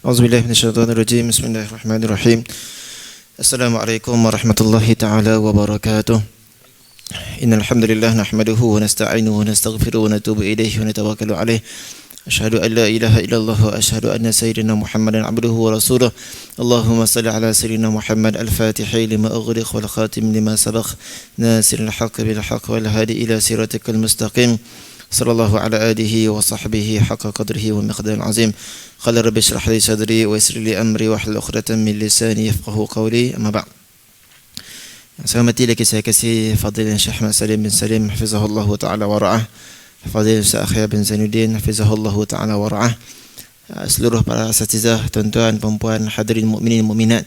A'udzubillahi minasyaitonirrajim. Bismillahirrahmanirrahim. Assalamualaikum warahmatullahi taala wabarakatuh. Innal hamdalillah nahmaduhu wa nasta'inuhu wa nastaghfiruhu wa natubu ilaihi wa natawakkalu alaihi. Asyhadu an la ilaha illallah wa asyhadu anna sayyidina Muhammadan abduhu wa rasuluh. Allahumma salli ala sayyidina Muhammad al-Fatihi lima ughliq wal khatim lima sabaq. Nasiril haqqi bil haqqi wal hadi ila siratikal mustaqim. Sallallahu ala alihi wa sahbihi haqqa qadrihi wa miqdaril azim. Qala rabbi shrah li sadri wa yassir li amri wa hlul 'uqdatam min lisani yafqahu qawli. Amma ba'd. Yang saya hormati lagi saya kasih Fadilah Syekh Ahmad Salim bin Salim hafizahullah taala wa ra'ah. Fadilah Syekh Akhya bin Zainuddin hafizahullah taala wa ra'ah. Seluruh para asatizah, tuan-tuan, puan-puan, hadirin mukminin mukminat,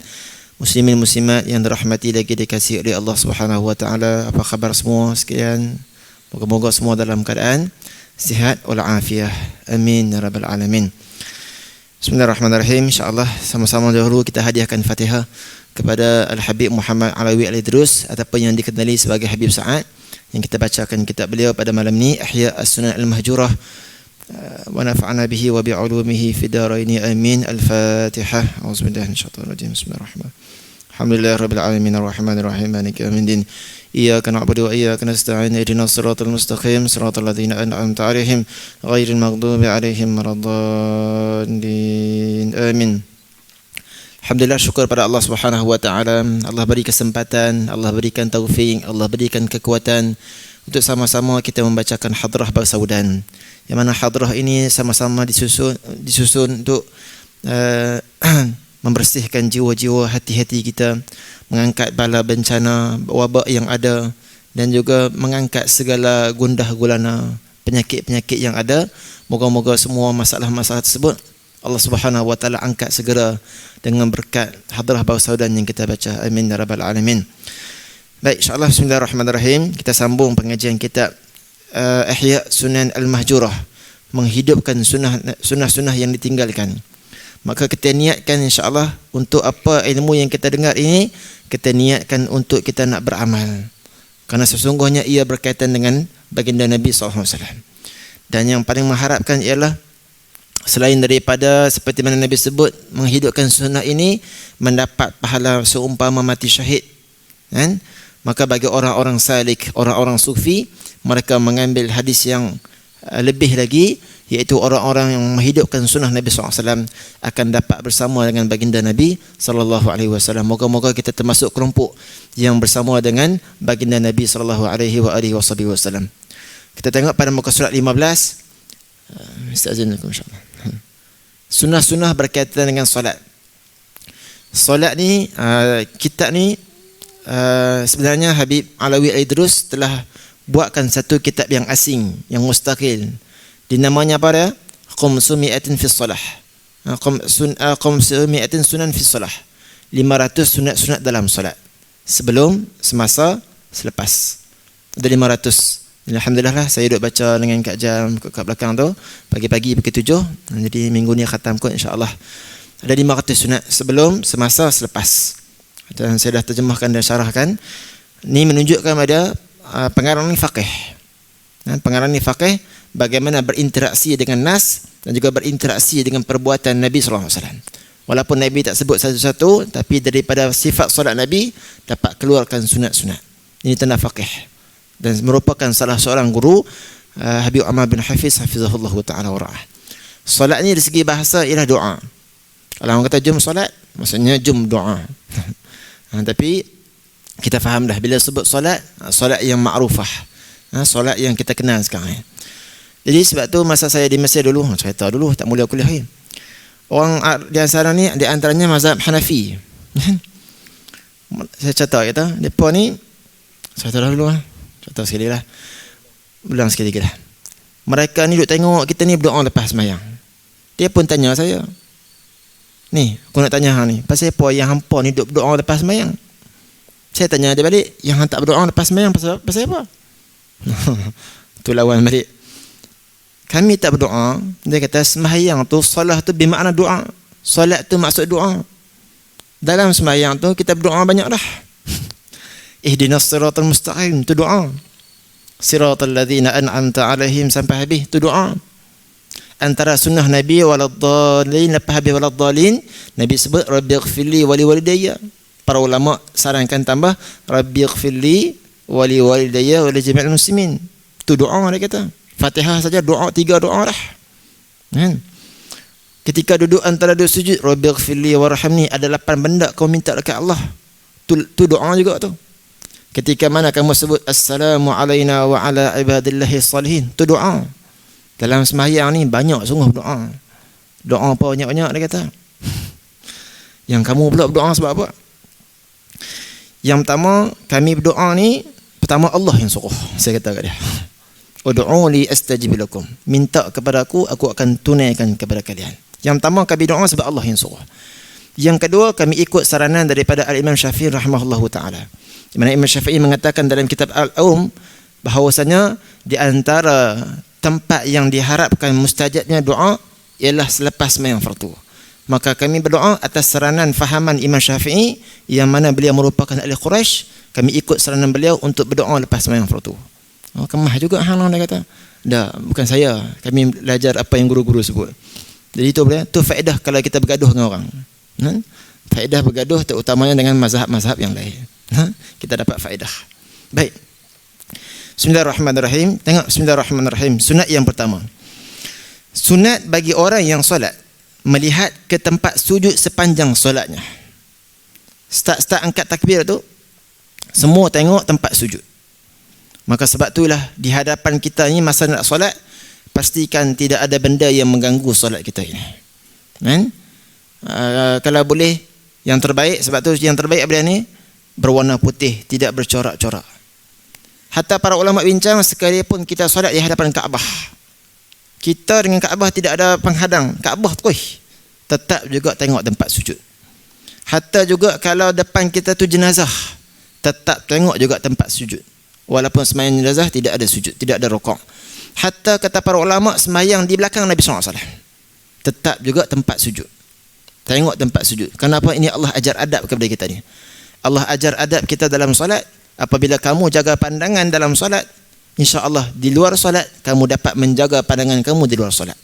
muslimin muslimat yang dirahmati lagi dikasihi oleh Allah Subhanahu wa taala. Apa khabar semua sekalian? Moga-moga semua dalam keadaan sihat wal afiah. Amin ya rabbal alamin. Bismillahirrahmanirrahim. InsyaAllah sama-sama dahulu kita hadiahkan Fatihah kepada Al-Habib Muhammad Alawi Al-Idrus ataupun yang dikenali sebagai Habib Sa'ad, yang kita bacakan kitab beliau pada malam ni, Ihya As-Sunan Al-Mahjurah, wa nafa'ana bihi wa bi'ulumihi fi daraini amin. Al-Fatihah. A'udzubillahi minasyaitonir rajim. Bismillahirrahmanirrahim. Alhamdulillahirabbil alamin arrahmanir rahim maliki yaumiddin. Iyyaka na'budu wa iyyaka nasta'in. Ihdinas siratal mustaqim, siratal ladzina an'amta 'alaihim ghairil maghdubi 'alaihim waladdallin. Amin. Alhamdulillah, syukur pada Allah Subhanahu wa taala. Allah beri kesempatan, Allah berikan taufik, Allah berikan kekuatan untuk sama-sama kita membacakan hadrah Barsaudan. Yang mana hadrah ini sama-sama disusun untuk membersihkan jiwa-jiwa, hati-hati kita, mengangkat bala bencana, wabak yang ada, dan juga mengangkat segala gundah gulana, penyakit-penyakit yang ada. Moga-moga semua masalah-masalah tersebut Allah Subhanahu wa taala angkat segera dengan berkat hadrah Barsaudan yang kita baca. Amin ya rabbal alamin. Baik, insya-Allah bismillahirrahmanirrahim. Kita sambung pengajian kitab Ihya Sunan Al-Mahjurah, menghidupkan sunnah-sunnah yang ditinggalkan. Maka kita niatkan insya-Allah untuk apa ilmu yang kita dengar ini, kita niatkan untuk kita nak beramal. Kerana sesungguhnya ia berkaitan dengan baginda Nabi SAW. Dan yang paling mengharapkan ialah selain daripada seperti mana Nabi sebut, menghidupkan sunnah ini mendapat pahala seumpama mati syahid, kan? Maka bagi orang-orang salik, orang-orang sufi, mereka mengambil hadis yang lebih lagi, iaitu orang-orang yang menghidupkan sunnah Nabi SAW akan dapat bersama dengan baginda Nabi SAW. Moga-moga kita termasuk kelompok yang bersama dengan baginda Nabi SAW. Kita tengok pada muka surat 15. Astagfirullahaladzim, insyaAllah. Sunnah-sunnah berkaitan dengan solat. Solat ni, kitab ni sebenarnya Habib Alawi Al-Idrus telah buatkan satu kitab yang asing, yang mustaqil. Dinamanya apa dia? Qumsumi'atin fi salah. Qumsumi'atin sunan fi salah. 500 sunat-sunat dalam solat. Sebelum, semasa, selepas. Ada 500. Alhamdulillah lah, saya duduk baca dengan Kak Jam kat belakang tu, pagi-pagi pukul 7. Jadi minggu ni khatam kot insya-Allah. Ada 500 sunat sebelum, semasa, selepas. Dan saya dah terjemahkan dan syarahkan. Ni menunjukkan pada pengarang ni faqih. Pengarang ni faqih, bagaimana berinteraksi dengan nas dan juga berinteraksi dengan perbuatan Nabi sallallahu alaihi wasallam. Walaupun Nabi tak sebut satu-satu, tapi daripada sifat solat Nabi dapat keluarkan sunat-sunat. Ini tanda faqih dan merupakan salah seorang guru Habib Umar bin Hafiz hafizahullah taala wa ra'ah. Solat ni dari segi bahasa ialah doa. Kalau orang kata jom solat, maksudnya jom doa. Tapi kita faham dah bila sebut solat, solat yang ma'rufah, solat yang kita kenal sekarang. Jadi sebab tu masa saya di Mesir dulu, cerita dulu tak mula kuliah ni, orang di sana ni di antaranya mazhab Hanafi. Saya kata depa ni, saya tahu dulu cerita sekali lah, ulang sekali lagi lah. Mereka ni duk tengok kita ni berdoa lepas sembahyang. Dia pun tanya saya, ni aku nak tanya hang ni, pasal apa yang hampa ni duk berdoa lepas sembahyang? Saya tanya dia balik, yang hang tak berdoa lepas sembahyang pasal apa? Tu lawan balik. Kami tak berdoa. Dia kata sembahyang tu, solat tu bermakna doa. Solat tu maksud doa. Dalam sembahyang tu kita berdoa banyak dah. Ihdinas siratal mustaqim, tu doa. Siratal ladzina an'amta 'alaihim sampai habis, tu doa. antara sunnah Nabi waladdallin, lepas habis waladdallin Nabi sebut rabbighfirli wali walidayya. Para ulama sarankan tambah rabbighfirli wali walidayya wa li jami'il muslimin. Itu doa dia kata. Fatihah saja doa, 3 doa dah. Kan? Ketika duduk antara dua sujud, rabbighfirli warhamni, ada 8 benda kau minta dekat Allah. Tu doa juga tu. Ketika mana kamu sebut assalamu alaina wa ala ibadillahi salihin, tu doa. Dalam sembahyang ni banyak sungguh doa. Doa apa banyak-banyak dia kata. Yang kamu pula berdoa sebab apa? Yang pertama, kami berdoa ni pertama Allah yang suruh. Saya kata kat dia, ud'u li astajib lakum. Minta kepada aku akan tunaikan kepada kalian. Yang pertama kami doa sebab Allah yang suruh. Yang kedua, kami ikut saranan daripada Al-Imam Syafi'i rahimahullahu taala. Di mana Imam Syafi'i mengatakan dalam kitab Al-Aum bahawasanya di antara tempat yang diharapkan mustajabnya doa ialah selepas sembahyang fardu. Maka kami berdoa atas saranan fahaman Imam Syafi'i yang mana beliau merupakan ahli Quraisy. Kami ikut saranan beliau untuk berdoa lepas sembahyang fardu. Oh, kemah juga hang dia kata. Dah, bukan saya. Kami belajar apa yang guru-guru sebut. Jadi itu boleh. Tu faedah kalau kita bergaduh dengan orang. Faedah bergaduh terutamanya dengan mazhab-mazhab yang lain. Kita dapat faedah. Baik. Bismillahirrahmanirrahim. Tengok bismillahirrahmanirrahim. Sunat yang pertama. Sunat bagi orang yang solat melihat ke tempat sujud sepanjang solatnya. Start angkat takbir tu, semua tengok tempat sujud. Maka sebab itulah di hadapan kita ni masa nak solat, pastikan tidak ada benda yang mengganggu solat kita ini. Kan? Kalau boleh yang terbaik, sebab tu yang terbaik bila ni berwarna putih, tidak bercorak-corak. Hatta para ulama bincang sekalipun kita solat di hadapan Kaabah, kita dengan Kaabah tidak ada penghadang, Kaabah terus tetap juga tengok tempat sujud. Hatta juga kalau depan kita tu jenazah, tetap tengok juga tempat sujud. Walaupun sembahyang jenazah tidak ada sujud, tidak ada rukuk. Hatta kata para ulama sembahyang di belakang Nabi SAW, tetap juga tempat sujud. Tengok tempat sujud. Kenapa? Ini Allah ajar adab kepada kita ni. Allah ajar adab kita dalam solat. Apabila kamu jaga pandangan dalam solat, insya-Allah di luar solat kamu dapat menjaga pandangan kamu di luar solat.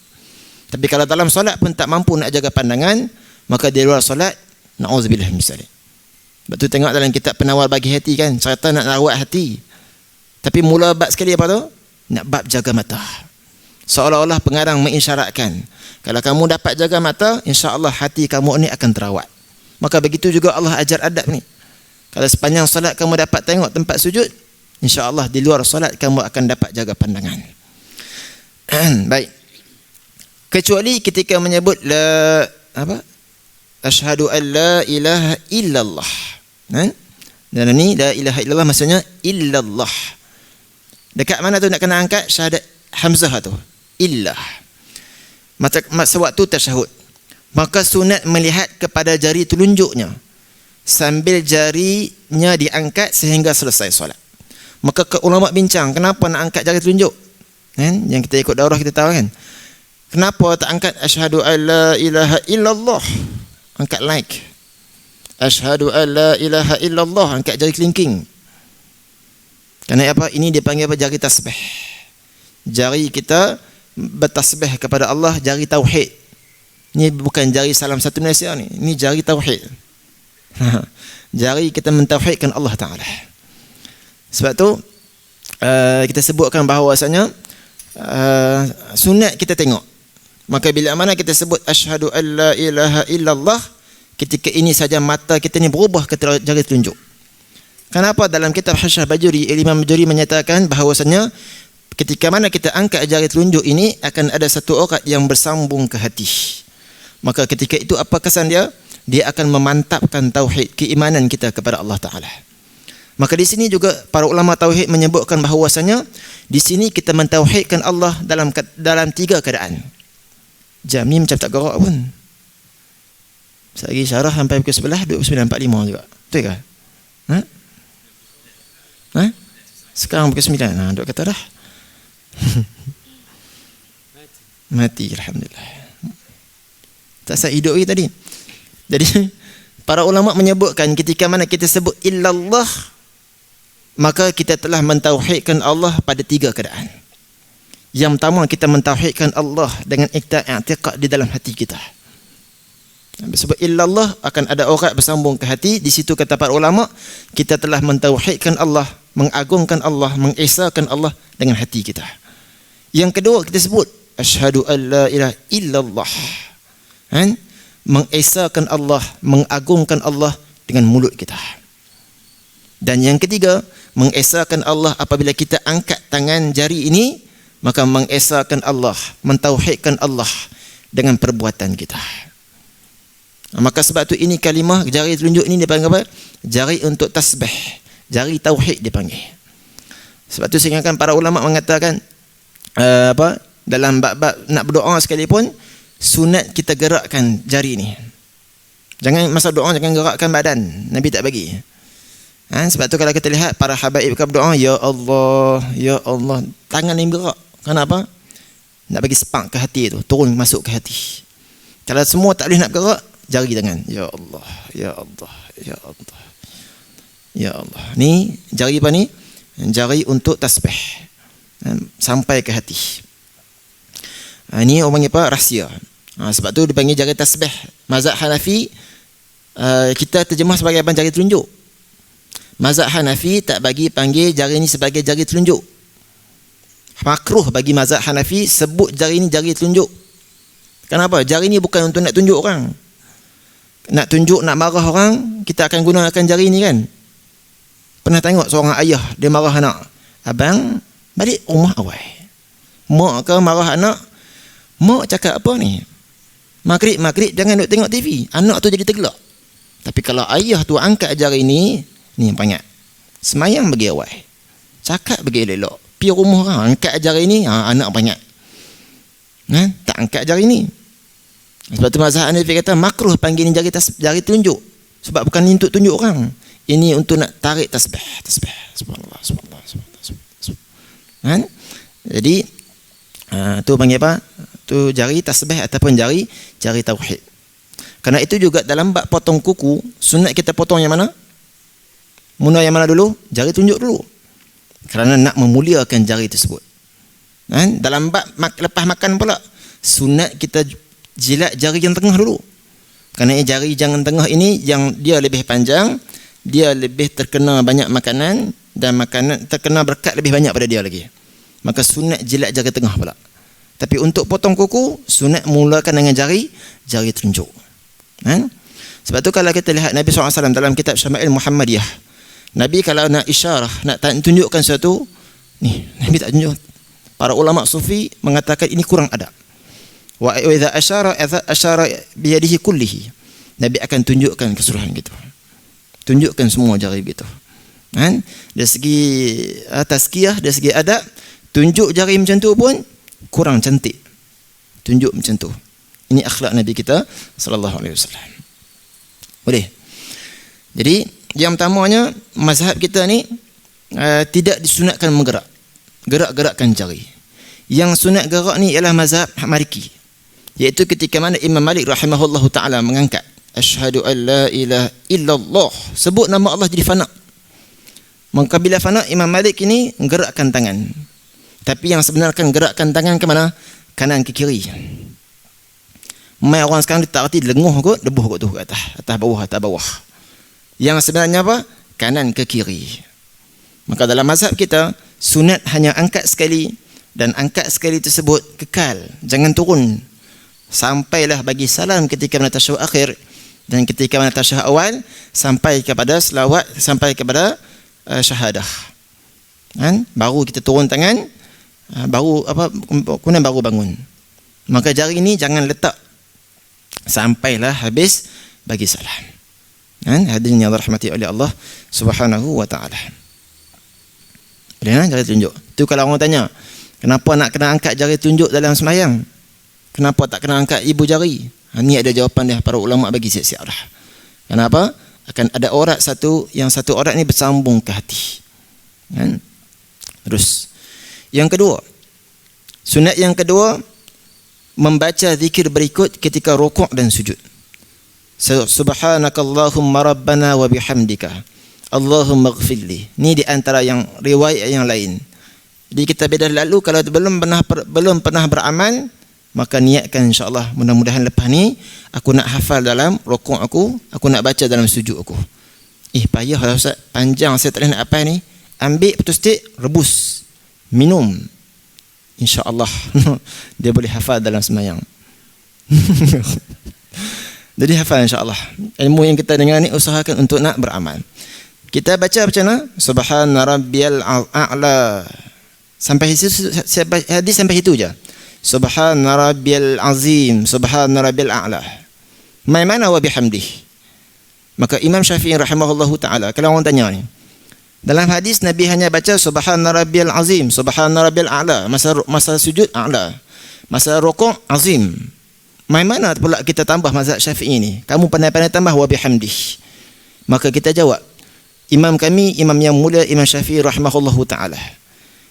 Tapi kalau dalam solat pun tak mampu nak jaga pandangan, maka di luar solat na'udzubillah min dzalik. Sebab tu tengok dalam kitab Penawar Bagi Hati kan, syaitan nak rawat hati. Tapi mula bab sekali apa tu? Nak bab jaga mata. Seolah-olah pengarang mengisyaratkan, kalau kamu dapat jaga mata, insya-Allah hati kamu ni akan terawat. Maka begitu juga Allah ajar adab ni. Kalau sepanjang solat kamu dapat tengok tempat sujud, insya-Allah di luar solat kamu akan dapat jaga pandangan. Baik. Kecuali ketika menyebut asyhadu an la ilaha illallah. Dan ini la ilaha illallah maksudnya illallah. Dekat mana tu nak kena angkat syahadat hamzah tu? Illah. Sewaktu tasyahud, maka sunat melihat kepada jari telunjuknya sambil jarinya diangkat sehingga selesai solat. Maka ulama bincang, kenapa nak angkat jari telunjuk? Kan? Yang kita ikut daurah kita tahu kan? Kenapa tak angkat asyhadu an la ilaha illallah? Angkat like. Asyhadu an la ilaha illallah, angkat jari kelingking. Kerana apa? Ini dipanggil apa? Jari tasbih. Jari kita bertasbih kepada Allah, jari tauhid. Ini bukan jari salam satu Malaysia ni. Ini jari tauhid. Jari kita mentauhidkan Allah Ta'ala. Sebab tu kita sebutkan bahawasanya sunat kita tengok. Maka bila mana kita sebut asyhadu an la ilaha illallah, ketika ini saja mata kita ni berubah ke jari telunjuk. Kenapa? Dalam kitab Hasyah Bajuri, Imam Bajuri menyatakan bahawasanya ketika mana kita angkat jari telunjuk ini akan ada satu orat yang bersambung ke hati. Maka ketika itu apa kesan dia? Dia akan memantapkan tauhid, keimanan kita kepada Allah Ta'ala. Maka di sini juga para ulama tauhid menyebutkan bahawasanya di sini kita mentauhidkan Allah dalam 3 keadaan. Jam ni macam tak gerak pun. Saya lagi syarah sampai pukul 11, 29.45 juga. Betul ke? Sekarang pukul 9. Duk kata dah. Mati, alhamdulillah. Tak sah hidup lagi tadi. Jadi para ulama menyebutkan ketika mana kita sebut illallah, maka kita telah mentauhidkan Allah pada 3 keadaan. Yang pertama, kita mentauhidkan Allah dengan i'tiqad di dalam hati kita. Sebab illallah akan ada orang bersambung ke hati. Di situ kata para ulama, kita telah mentauhidkan Allah, mengagungkan Allah, mengesahkan Allah dengan hati kita. Yang kedua, kita sebut asyhadu an la ilaha illallah. Mengesahkan Allah, mengagungkan Allah dengan mulut kita. Dan yang ketiga, mengesahkan Allah apabila kita angkat tangan jari ini, maka mengesahkan Allah, mentauhidkan Allah dengan perbuatan kita. Maka sebab tu ini kalimah jari telunjuk ini dipanggil apa? Jari untuk tasbih, jari tauhid dipanggil. Sebab tu saya ingatkan para ulama mengatakan dalam bab-bab nak berdoa sekalipun, sunat kita gerakkan jari ni. Jangan masa doa jangan gerakkan badan, Nabi tak bagi. Sebab tu kalau kita lihat para habaib berdoa, ya Allah, ya Allah, tangan ni bergerak. Kenapa? Nak bagi spark ke hati tu, turun masuk ke hati. Kalau semua tak boleh nak bergerak, jari tangan, ya Allah, ya Allah, ya Allah, ya Allah. Ni jari apa ni? Jari untuk tasbih, sampai ke hati. Ini orang apa? Rahsia. Sebab tu dipanggil jari tasbih. Mazhab Hanafi kita terjemah sebagai apa? Jari telunjuk. Mazhab Hanafi tak bagi panggil jari ni sebagai jari telunjuk. Makruh bagi mazhab Hanafi sebut jari ni jari telunjuk. Kenapa? Jari ni bukan untuk nak tunjuk orang. Nak tunjuk, nak marah orang, kita akan gunakan jari ni kan. Pernah tengok seorang ayah, dia marah anak, abang balik rumah awal. Mak ke marah anak, mak cakap apa ni? Maghrib jangan duk tengok TV. Anak tu jadi tergelak. Tapi kalau ayah tu angkat jari ni yang banyak. Semayang bagi awal, cakap bagi elok, pergi rumah orang, angkat jari ni, anak banyak. Tak angkat jari ni. Sebab tu mazhab Hanafi kata makruh panggil ni jari telunjuk. Sebab bukan untuk tunjuk orang. Ini untuk nak tarik tasbih. Subhanallah, subhanallah, subhanallah. Jadi tu panggil apa? Tu jari tasbih ataupun jari tauhid. Kerana itu juga dalam bab potong kuku, sunat kita potong yang mana? Mula yang mana dulu? Jari tunjuk dulu. Kerana nak memuliakan jari tersebut. Dalam bab lepas makan pula, sunat kita jilat jari yang tengah dulu. Kerana jari yang tengah ini yang dia lebih panjang, dia lebih terkena banyak makanan, dan makanan terkena berkat lebih banyak pada dia lagi. Maka sunat jilat jari tengah pula. Tapi untuk potong kuku, sunat mulakan dengan jari telunjuk. Sebab tu kalau kita lihat Nabi SAW dalam kitab Syama'il Muhammadiyah, Nabi kalau nak isyarah, nak tunjukkan sesuatu, ni Nabi tak tunjuk. Para ulama sufi mengatakan ini kurang adab. Wa idza asyara bi yadihi kullihi. Nabi akan tunjukkan keseluruhan gitu. Tunjukkan semua jari gitu. Dari segi tazkiyah, dari segi adab, tunjuk jari macam tu pun kurang cantik. Tunjuk macam tu. Ini akhlak Nabi kita sallallahu alaihi wasallam. Boleh. Jadi yang pertamanya mazhab kita ni tidak disunatkan gerak-gerakkan jari. Yang sunat gerak ni ialah mazhab Maliki, iaitu ketika mana Imam Malik rahimahullahu taala mengangkat asyhadu an la ilaha illallah, sebut nama Allah jadi fana. Maka bila fana, Imam Malik ini gerakkan tangan. Tapi yang sebenarnya gerakkan tangan ke mana? Kanan ke kiri. Mai orang sekarang dia tak erti lenguh kot, debuh kot tu ke atas bawah. Yang sebenarnya apa? Kanan ke kiri. Maka dalam mazhab kita, sunat hanya angkat sekali, dan angkat sekali tersebut kekal, jangan turun sampailah bagi salam ketika mana tasyahud akhir, dan ketika mana tasyahud awal sampai kepada selawat, sampai kepada syahadah. Baru kita turun tangan, baru kemudian baru bangun. Maka jari ini jangan letak sampailah habis bagi salam. Hadirin yang dirahmati oleh Allah Subhanahu wa taala. Boleh jari tunjuk. Tu kalau orang tanya, kenapa nak kena angkat jari tunjuk dalam sembahyang? Kenapa tak kena angkat ibu jari? Ini ada jawapan dia para ulama bagi siap-siap dah. Kenapa? Akan ada orat satu, yang satu orat ni bersambung ke hati. Terus yang kedua, sunat yang kedua, membaca zikir berikut ketika rukuk dan sujud. Subhanakallahumma rabbana wa bihamdika Allahumma ighfirli. Ni di antara yang riwayat yang lain. Jadi kita beda lalu, kalau belum pernah beramal, maka niatkan insya-Allah mudah-mudahan lepas ni aku nak hafal dalam rukuk aku nak baca dalam sujud aku. Payah lah Ustaz, panjang saya tak boleh nak hafal ni. Ambil betul stick, rebus, minum. Insya-Allah dia boleh hafal dalam sembahyang. Jadi hafal insya-Allah. Ilmu yang kita dengar ni usahakan untuk nak beramal. Kita baca macam mana? Subhana rabbiyal a'la. Sampai hadis sampai situ je. Subhana rabbiyal azim, subhana rabbil a'la. Mai mana wa bihamdih. Maka Imam Syafi'i rahimahullahu taala, kalau orang tanya ni, dalam hadis Nabi hanya baca subhana rabbiyal azim, subhana rabbil a'la, masa sujud a'la, masa rukuk azim. Mai mana pula kita tambah mazhab Syafi'i ni? Kamu pandai-pandai tambah wa bihamdih. Maka kita jawab, imam kami, imam yang mulia Imam Syafi'i rahimahullahu taala,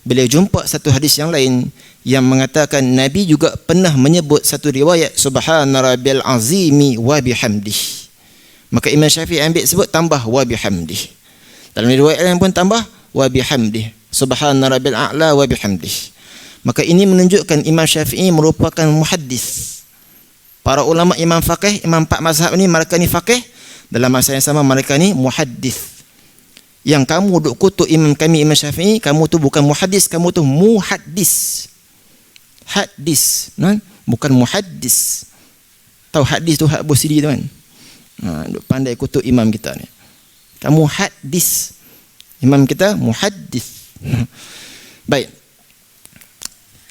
beliau jumpa satu hadis yang lain yang mengatakan Nabi juga pernah menyebut satu riwayat subhana rabbil azimi wa bihamdih. Maka Imam Syafi'i ambil sebut tambah wa bihamdih. Dalam riwayat lain pun tambah wa bihamdih, subhana rabbil a'la wa bihamdih. Maka ini menunjukkan Imam Syafi'i merupakan muhaddis. Para ulama imam faqih, imam empat mazhab ni, mereka ni faqih, dalam masa yang sama mereka ni muhaddis. Yang kamu duk kutuk imam kami Imam Syafi'i, kamu tu bukan muhaddis, kamu tu muhaddis. Hadis, bukan muhaddis. Tahu hadis tu hak bosidi tu kan? Duk pandai kutuk imam kita ni. Kamu hadis. Imam kita muhaddis. Baik.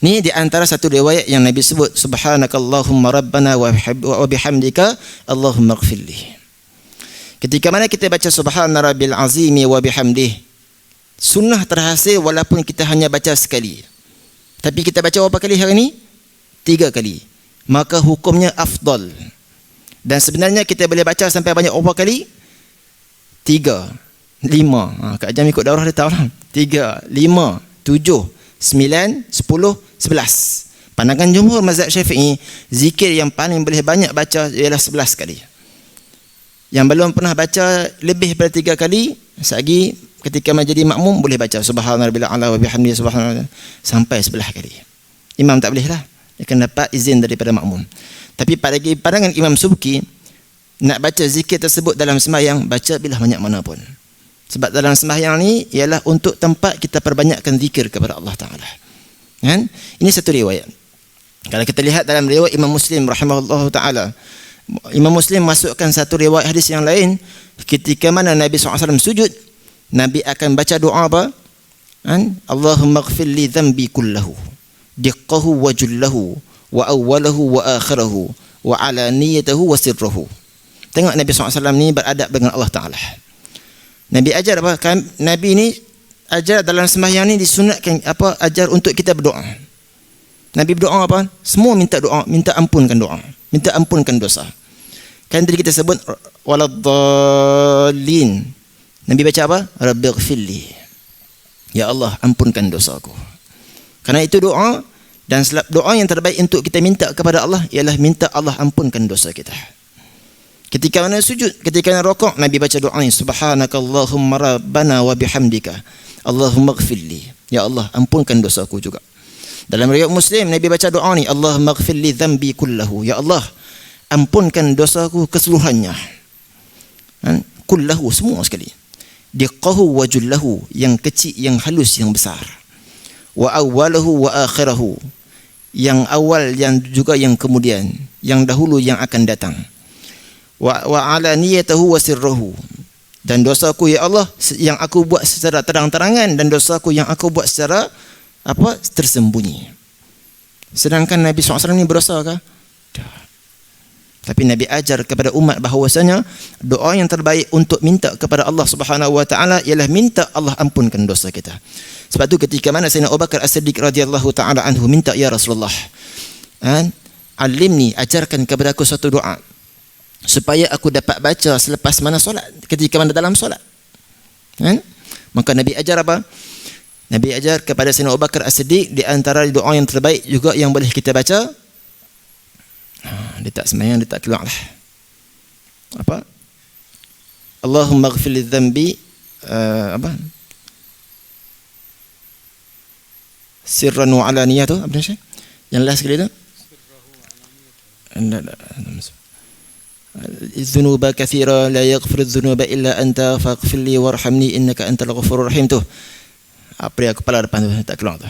Ni di antara satu riwayat yang Nabi sebut subhanakallahumma rabbana wa bihamdika Allahumma ighfirli. Ketika mana kita baca subhana rabbil azimi wa bihamdih, sunnah terhasil walaupun kita hanya baca sekali. Tapi kita baca berapa kali hari ini? 3 kali. Maka hukumnya afdal. Dan sebenarnya kita boleh baca sampai banyak berapa kali? 3, 5. Kak Jam ikut daurah dia tahu lah. 3, 5, 7, 9, 10, 11. Pandangan jumhur mazhab Syafi'i, zikir yang paling boleh banyak baca ialah 11 kali. Yang belum pernah baca lebih daripada 3 kali, selagi ketika menjadi makmum boleh baca subhana rabbil a'la wa bihamdihi subhanallah sampai 11 kali. Imam tak boleh lah, dia akan dapat izin daripada makmum. Tapi pada pandangan Imam Subki, nak baca zikir tersebut dalam sembahyang, baca bila banyak mana pun. Sebab dalam sembahyang ni ialah untuk tempat kita perbanyakkan zikir kepada Allah Ta'ala. Kan? Ini satu riwayat. Kalau kita lihat dalam riwayat Imam Muslim rahimahullahu ta'ala, Imam Muslim masukkan satu riwayat hadis yang lain, ketika mana Nabi SAW sujud, Nabi akan baca doa apa? Allahumma ighfir li dhanbi kullahu, diqqahu wa jullahu, wa awwalahu wa akhirahu, wa alaniyatahu wa sirruhu. Tengok Nabi SAW ni beradab dengan Allah Ta'ala. Nabi ajar apa? Nabi ni ajar dalam sembahyang ni disunatkan apa? Ajar untuk kita berdoa. Nabi berdoa apa? Semua minta doa, minta ampunkan doa, minta ampunkan dosa. Kan tadi kita sebut waladdallin. Nabi baca apa? Rabbighfirli. Ya Allah, ampunkan dosaku. Karena itu doa, dan doa yang terbaik untuk kita minta kepada Allah ialah minta Allah ampunkan dosa kita. Ketika mana sujud, ketika mana rukuk, Nabi baca doa ini, subhanakallahumma rabbana wa bihamdika Allahumma ighfirli. Ya Allah, ampunkan dosaku juga. Dalam riwayat Muslim, Nabi baca doa ni, Allahumma ighfirli dhanbi kullahu. Ya Allah, ampunkan dosaku keseluruhannya. Kullahu, semua sekali. Diqqahu wa jullahu, yang kecil, yang halus, yang besar. Wa awwalahu wa akhirahu, yang awal, yang juga yang kemudian, yang dahulu, yang akan datang. Wa alaniyatahu wa sirruhu, dan dosaku ya Allah yang aku buat secara terang-terangan, dan dosaku yang aku buat secara apa? Tersembunyi. Sedangkan Nabi SAW ni berdosa kah? Tapi Nabi ajar kepada umat bahawasanya doa yang terbaik untuk minta kepada Allah Subhanahu wa taala ialah minta Allah ampunkan dosa kita. Sebab tu ketika mana Sayyidina Abu Bakar As-Siddiq radhiyallahu taala anhu minta, ya Rasulullah, alimni, ajarkan kepada aku satu doa supaya aku dapat baca selepas mana solat, ketika mana dalam solat. Maka Nabi ajar apa? Nabi ajar kepada Sayyidina Abu Bakar As-Siddiq, di antara doa yang terbaik juga yang boleh kita baca, dia tak sembahyang, dia tak keluar lah. Apa? Allahumma ighfir li dhanbi, apa? sirran wa alaniyah tu apa Syekh? Yang last sekali tu? Dzunuba katsira la yaghfiru dzunuba illa anta faghfir li warhamni innaka antal ghafurur rahim tu. Apa dia kepala depan tu tak keluar tu.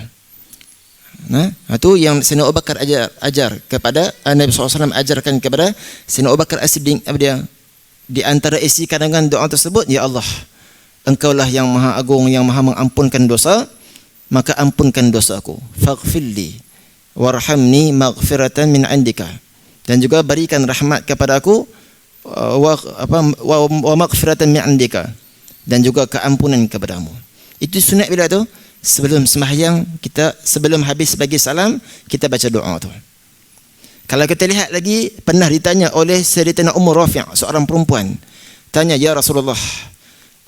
Nah, itu yang Sayyidina Abu Bakar ajar kepada Nabi SAW ajarkan kepada Sayyidina Abu Bakar As-Siddiq apa dia? Di antara isi kandungan doa tersebut, ya Allah, Engkaulah yang Maha Agung, yang Maha mengampunkan dosa, maka ampunkan dosaku. Faghfirli warhamni maghfiratan min indika. Dan juga berikan rahmat kepada aku wa maghfiratan min indika, dan juga keampunan kepadamu. Itu sunat bila tu? Sebelum sembahyang kita, sebelum habis bagi salam, kita baca doa tu. Kalau kita lihat lagi, pernah ditanya oleh Sayyidatina Ummu Rafi', seorang perempuan, tanya, ya Rasulullah,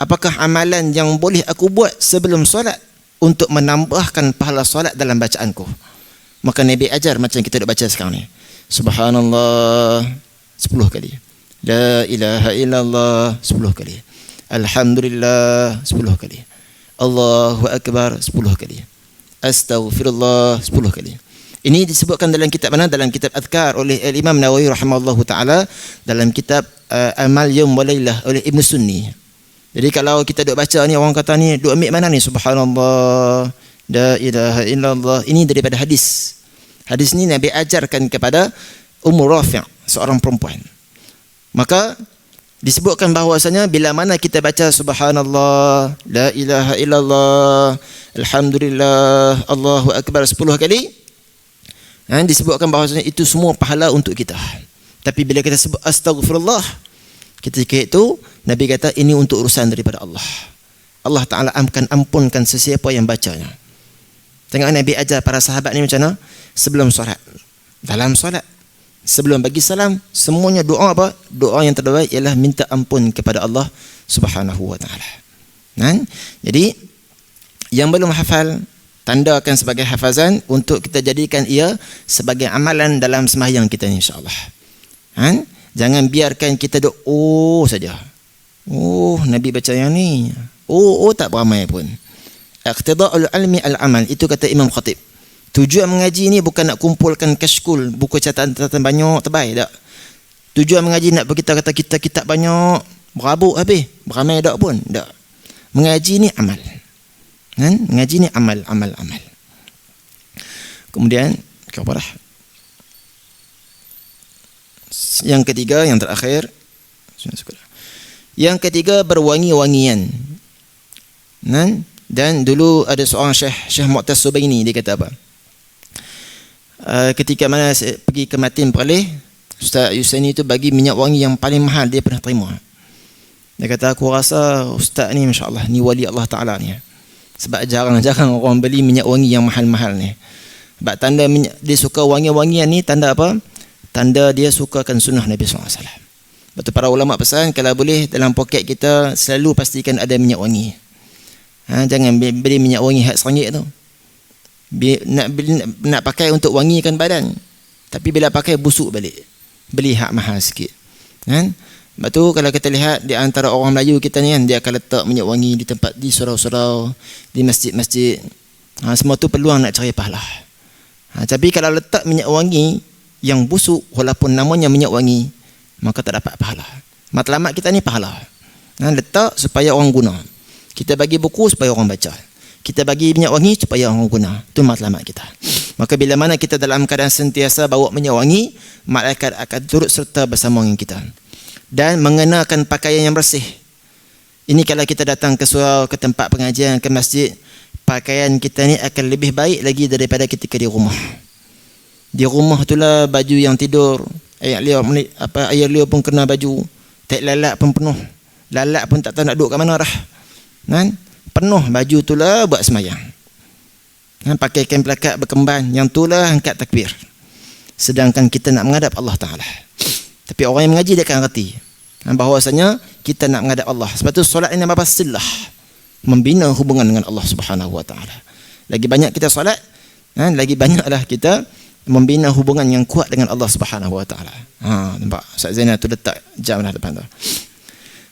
apakah amalan yang boleh aku buat sebelum solat untuk menambahkan pahala solat dalam bacaanku? Maka Nabi ajar macam kita duk baca sekarang ni. Subhanallah 10 kali. La ilaha illallah 10 kali. Alhamdulillah 10 kali. Allahu Akbar 10 kali. Astaghfirullah 10 kali. Ini disebutkan dalam kitab mana? Dalam kitab Adhkar oleh Imam Nawawi rahimahullahu taala, dalam kitab Amal Yaum wa Lailah oleh Ibn Sunni. Jadi kalau kita duk baca ni, orang kata ni duk ambil mana ni? Subhanallah, la ilaha illallah. Ini daripada hadis. Hadis ni Nabi ajarkan kepada Ummu Rafi', seorang perempuan. Maka disebutkan bahawasanya bila mana kita baca subhanallah, la ilaha illallah, alhamdulillah, Allahu Akbar 10 kali, disebutkan bahawasanya itu semua pahala untuk kita. Tapi bila kita sebut astaghfirullah, ketika itu Nabi kata ini untuk urusan daripada Allah. Allah Ta'ala akan ampunkan sesiapa yang bacanya. Tengok Nabi ajar para sahabat ni macam mana? Sebelum solat, dalam solat, sebelum bagi salam, semuanya doa apa? Doa yang terbaik ialah minta ampun kepada Allah Subhanahu wa taala. Jadi yang belum hafal, tandakan sebagai hafazan untuk kita jadikan ia sebagai amalan dalam sembahyang kita insya-Allah. Jangan biarkan kita duk saja. Nabi baca yang ni. Tak beramai pun. Iqtida'ul ilmi al-amal, itu kata Imam Khatib. Tujuan mengaji ni bukan nak kumpulkan kashkul, buku catatan banyak terbaik tak. Tujuan mengaji nak kita kata kita kitab banyak, berabuk habis, beramai tak pun tak. Mengaji ni amal. Mengaji ni amal. Kemudian apa dah? Yang ketiga, yang terakhir. Yang ketiga, berwangi-wangian. Dan dulu ada seorang Syekh Mu'taz Subaini, dia kata apa? Ketika mana saya pergi ke Matin Perlis, Ustaz Yusaini itu bagi minyak wangi yang paling mahal dia pernah terima. Dia kata, aku rasa Ustaz ni masya-Allah, ni wali Allah Ta'ala ni. Sebab jarang-jarang orang beli minyak wangi yang mahal-mahal ni. Sebab tanda dia suka wangi-wangian ni, tanda apa? Tanda dia sukakan sunnah Nabi SAW. Betul, para ulama pesan, kalau boleh dalam poket kita selalu pastikan ada minyak wangi. Jangan beli minyak wangi hat RM1 tu. Nak pakai untuk wangikan badan, tapi bila pakai busuk balik. Beli hak mahal sikit. Sebab tu kalau kita lihat di antara orang Melayu kita ni dia akan letak minyak wangi di tempat, di surau-surau, di masjid-masjid. Semua tu peluang nak cari pahala. Tapi kalau letak minyak wangi yang busuk, walaupun namanya minyak wangi, maka tak dapat pahala. Matlamat kita ni pahala. Letak supaya orang guna. Kita bagi buku supaya orang baca. Kita bagi minyak wangi supaya orang guna. Itu matlamat kita. Maka bila mana kita dalam keadaan sentiasa bawa minyak wangi, malaikat akan turut serta bersama dengan kita. Dan mengenakan pakaian yang bersih. Ini kalau kita datang ke surau, ke tempat pengajian, ke masjid, pakaian kita ni akan lebih baik lagi daripada ketika di rumah. Di rumah itulah baju yang tidur, air liur pun kena baju, tek lalat pun penuh. Lalat pun tak tahu nak duduk kat mana dah. Penuh baju itulah buat semayang. Pakai kain pelakat berkemban, yang itulah angkat takbir. Sedangkan kita nak menghadap Allah Ta'ala. Tapi orang yang mengaji dia akan reti bahawasanya kita nak menghadap Allah. Sebab tu solat ini apa? Silah, membina hubungan dengan Allah Subhanahu Wa Ta'ala. Lagi banyak kita solat, lagi banyaklah kita membina hubungan yang kuat dengan Allah Subhanahu Wa Ta'ala. Nampak Ustaz Zainal tu letak jam dah depan tu.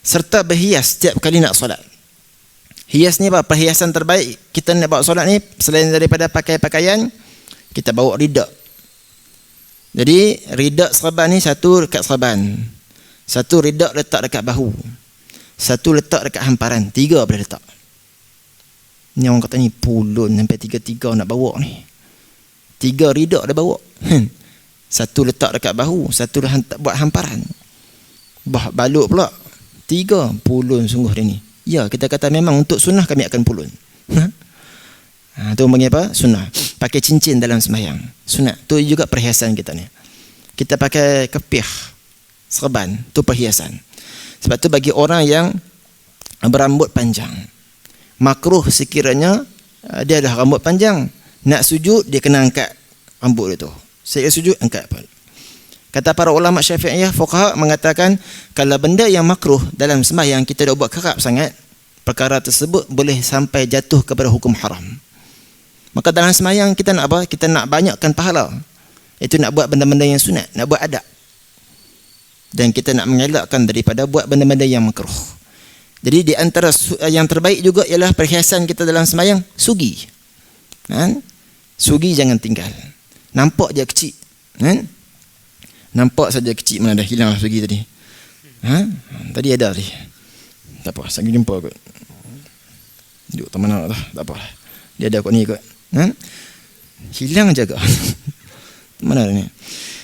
Serta berhias setiap kali nak solat. Hias ni apa? Perhiasan terbaik kita nak bawa solat ni, selain daripada pakai pakaian, kita bawa rida. Jadi rida serban ni satu dekat serban, satu rida letak dekat bahu, satu letak dekat hamparan, 3 boleh letak. Ni orang kata ni pulun sampai 3 nak bawa ni. 3 rida dia bawa. Satu letak dekat bahu, satu buat hamparan. Balut pula. 3 pulun sungguh dia ni. Ya, kita kata memang untuk sunnah kami akan pulun. Tu panggil apa? Sunnah. Pakai cincin dalam sembahyang. Sunnah. Tu juga perhiasan kita ni. Kita pakai kepih, serban, tu perhiasan. Sebab tu bagi orang yang berambut panjang, makruh sekiranya dia dah rambut panjang, nak sujud dia kena angkat rambut dia tu. Saya sujud angkat pun. Kata para ulama Syafi'iyah, fuqaha mengatakan kalau benda yang makruh dalam sembahyang kita dah buat kerap sangat, perkara tersebut boleh sampai jatuh kepada hukum haram. Maka dalam sembahyang kita nak apa? Kita nak banyakkan pahala. Itu nak buat benda-benda yang sunat, nak buat adab. Dan kita nak mengelakkan daripada buat benda-benda yang makruh. Jadi di antara yang terbaik juga ialah perhiasan kita dalam sembahyang, sugi. Sugi jangan tinggal. Nampak je kecil. Nampak saja kecil, mana dah hilang sugi tadi. Tadi ada tadi. Tak apa, saya jumpa kot. Duduk teman nak dah, tak apa. Dia ada kot ni kot. Hilang jaga. Mana ni?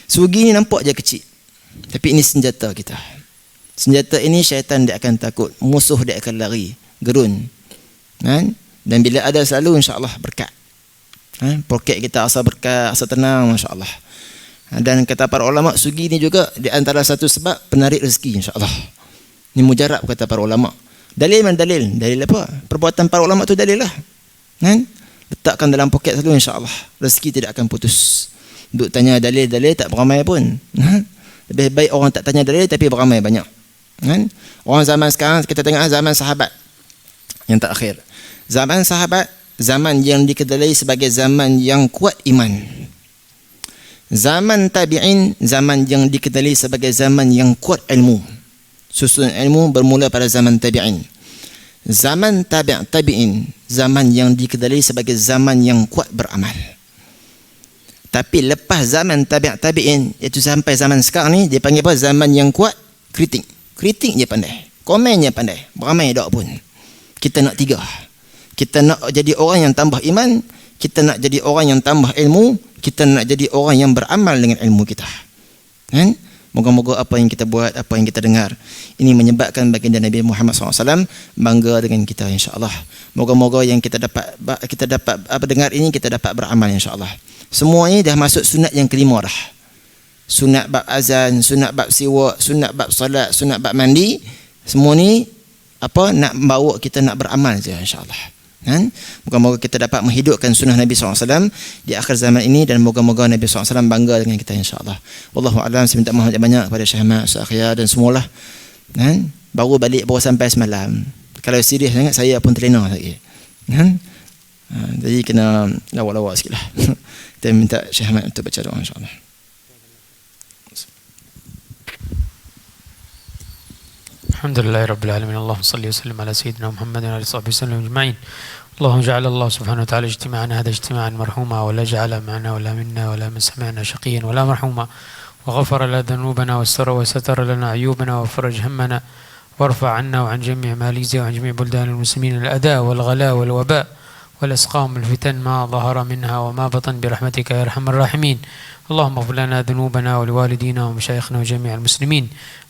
Sugi ni nampak je kecil. Tapi ini senjata kita. Senjata ini syaitan dia akan takut, musuh dia akan lari, gerun. Dan bila ada selalu insya-Allah berkat. Poket kita asa berkat, asa tenang, masya-Allah. Dan kata para ulama, sugi ni juga di antara satu sebab penarik rezeki, insya-Allah. Ini mujarab kata para ulama. Dalil mana dalil? Dalil apa? Perbuatan para ulama tu dalil lah. Letakkan dalam poket selalu, insya-Allah rezeki tidak akan putus. Duk tanya dalil-dalil tak beramai pun. Lebih baik orang tak tanya dalil tapi beramai banyak. Orang zaman sekarang kita tengok zaman sahabat yang terakhir. Zaman sahabat, zaman yang dikenali sebagai zaman yang kuat iman. Zaman tabi'in, zaman yang dikenali sebagai zaman yang kuat ilmu. Susunan ilmu bermula pada zaman tabi'in. Zaman tabi'in, zaman yang dikenali sebagai zaman yang kuat beramal. Tapi lepas zaman tabi'in, iaitu sampai zaman sekarang ni, dia panggil apa? Zaman yang kuat kritik. Kritik je pandai, komen je pandai, beramai tak pun. Kita nak 3. Kita nak jadi orang yang tambah iman, kita nak jadi orang yang tambah ilmu, kita nak jadi orang yang beramal dengan ilmu kita. Moga-moga apa yang kita buat, apa yang kita dengar, ini menyebabkan baginda Nabi Muhammad SAW bangga dengan kita, insya-Allah. Moga-moga yang kita dapat apa dengar ini, kita dapat beramal, insya-Allah. Semua ini dah masuk sunat yang kelima dah. Sunat bab azan, sunat bab siwak, sunat bab solat, sunat bab mandi. Semua ni apa nak bawa kita nak beramal je, insya-Allah. Moga-moga kita dapat menghidupkan sunnah Nabi SAW di akhir zaman ini, dan moga-moga Nabi SAW bangga dengan kita, insya-Allah. Wallahu a'lam. Saya minta maaf banyak kepada Syekh Ahmad, Ustaz Akhiyar dan semualah. Baru sampai semalam. Kalau serius sangat saya pun terlena lagi. Jadi kena lawak-lawak sikitlah. Kita minta Syekh Ahmad untuk baca doa, insya-Allah. Alhamdulillah Rabbil Alamin. Allahumma salli wa sallim ala Sayyidina Muhammadin wa ala sahbihi sallam ajma'in. اللهم اجعل الله سبحانه وتعالى اجتماعنا هذا اجتماعا مرحوما، ولا جعل معنا ولا منا ولا من سمعنا شقيا ولا مرحوما، وغفر لنا ذنوبنا وستر لنا عيوبنا وفرج همنا، وارفع عنا وعن جميع ماليزيا وعن جميع بلدان المسلمين الأذى والغلاء والوباء والأسقام الفتن ما ظهر منها وما بطن برحمتك يا أرحم الراحمين. اللهم اغفر لنا ذنوبنا ولوالدينا ومشايخنا وجميع المسلمين،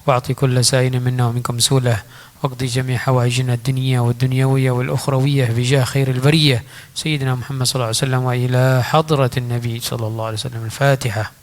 واعطي كل سائل منا ومنكم سؤله، واقضي جميع حوائجنا الدنيا والدنيوية والأخروية بجاه خير البرية سيدنا محمد صلى الله عليه وسلم، وإلى حضرة النبي صلى الله عليه وسلم. الفاتحة.